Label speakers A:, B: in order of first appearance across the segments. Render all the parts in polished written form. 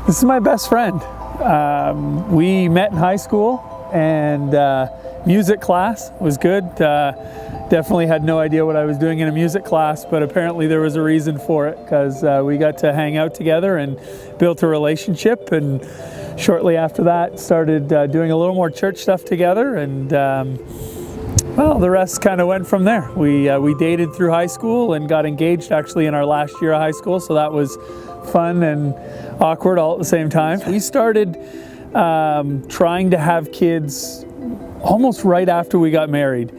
A: This is my best friend. We met in high school, and music class was good. Definitely had no idea what I was doing in a music class, but apparently there was a reason for it, because we got to hang out together and built a relationship, and shortly after that started doing a little more church stuff together, and well, the rest kind of went from there. We dated through high school and got engaged actually in our last year of high school, so that was fun and awkward all at the same time. We started trying to have kids almost right after we got married.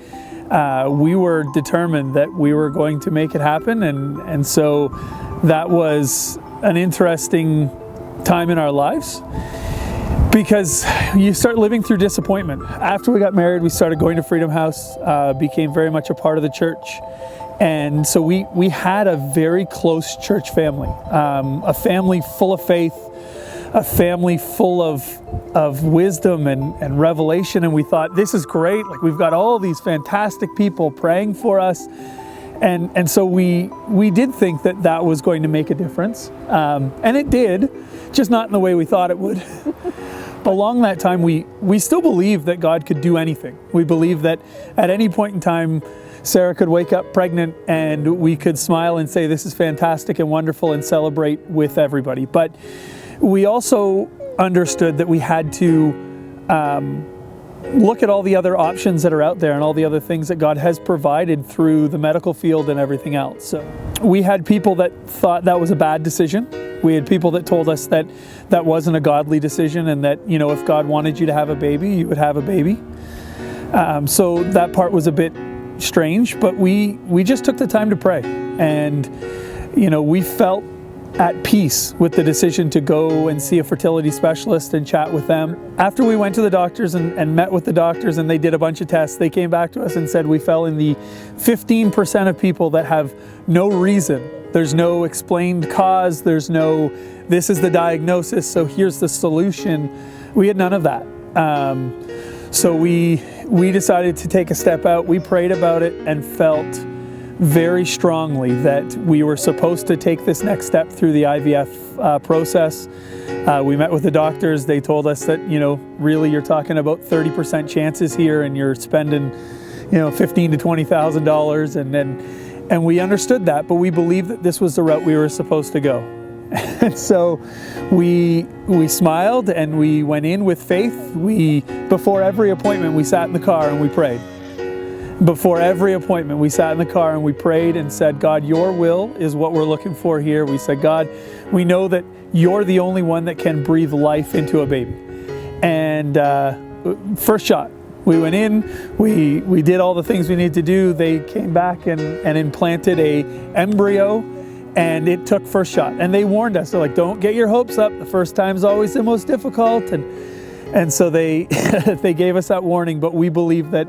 A: We were determined that we were going to make it happen, and so that was an interesting time in our lives, because you start living through disappointment. After we got married, we started going to Freedom House, became very much a part of the church. And so we had a very close church family, a family full of faith, a family full of wisdom and revelation. And we thought, this is great. Like, we've got all these fantastic people praying for us. And so we did think that that was going to make a difference. And it did, just not in the way we thought it would. Along that time, we still believed that God could do anything. We believed that at any point in time, Sarah could wake up pregnant and we could smile and say, this is fantastic and wonderful, and celebrate with everybody. But we also understood that we had to look at all the other options that are out there and all the other things that God has provided through the medical field and everything else. So we had people that thought that was a bad decision. We had people that told us that that wasn't a godly decision, and that, you know, if God wanted you to have a baby, you would have a baby. So that part was a bit strange, but we just took the time to pray, and you know, we felt at peace with the decision to go and see a fertility specialist and chat with them. After we went to the doctors and met with the doctors, and they did a bunch of tests, they came back to us and said we fell in the 15% of people that have no reason. There's no explained cause, there's no, this is the diagnosis, so here's the solution. We had none of that. So we decided to take a step out. We prayed about it and felt very strongly that we were supposed to take this next step through the IVF process. We met with the doctors. They told us that, you know, really you're talking about 30% chances here, and you're spending, you know, $15,000 to $20,000, and we understood that, but we believed that this was the route we were supposed to go. And so we smiled and we went in with faith. Before every appointment, we sat in the car and we prayed. Before every appointment, we sat in the car and we prayed and said, God, your will is what we're looking for here. We said, God, we know that you're the only one that can breathe life into a baby. And first shot, we went in, we did all the things we needed to do. They came back and implanted an embryo. And it took first shot. And they warned us, they're like, don't get your hopes up. The first time is always the most difficult. And so they they gave us that warning, but we believe that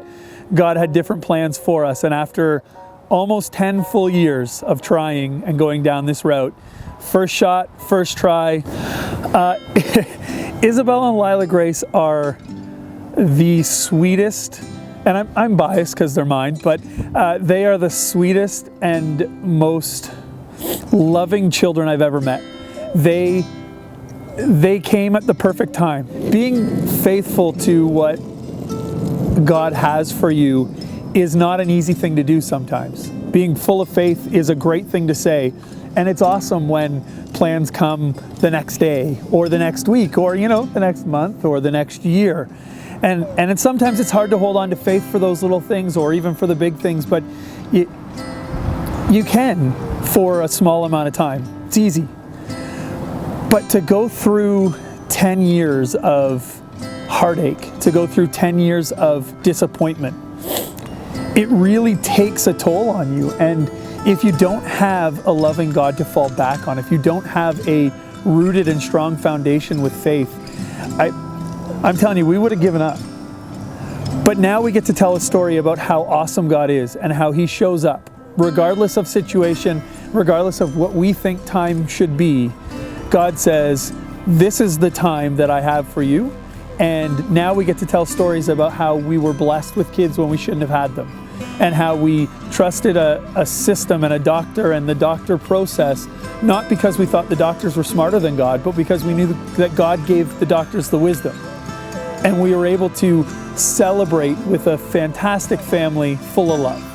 A: God had different plans for us. And after almost 10 full years of trying and going down this route, first shot, first try, Isabel and Lila Grace are the sweetest, and I'm biased because they're mine, but they are the sweetest and most loving children I've ever met. They came at the perfect time. Being faithful to what God has for you is not an easy thing to do sometimes. Being full of faith is a great thing to say, and it's awesome when plans come the next day or the next week or, you know, the next month or the next year. And sometimes it's hard to hold on to faith for those little things or even for the big things, but you can for a small amount of time. It's easy. But to go through 10 years of heartache, to go through 10 years of disappointment, it really takes a toll on you. And if you don't have a loving God to fall back on, if you don't have a rooted and strong foundation with faith, I'm telling you, we would have given up. But now we get to tell a story about how awesome God is and how He shows up. Regardless of situation, regardless of what we think time should be, God says, this is the time that I have for you. And now we get to tell stories about how we were blessed with kids when we shouldn't have had them. and how we trusted a system and a doctor and the doctor process, not because we thought the doctors were smarter than God, but because we knew that God gave the doctors the wisdom. And we were able to celebrate with a fantastic family full of love.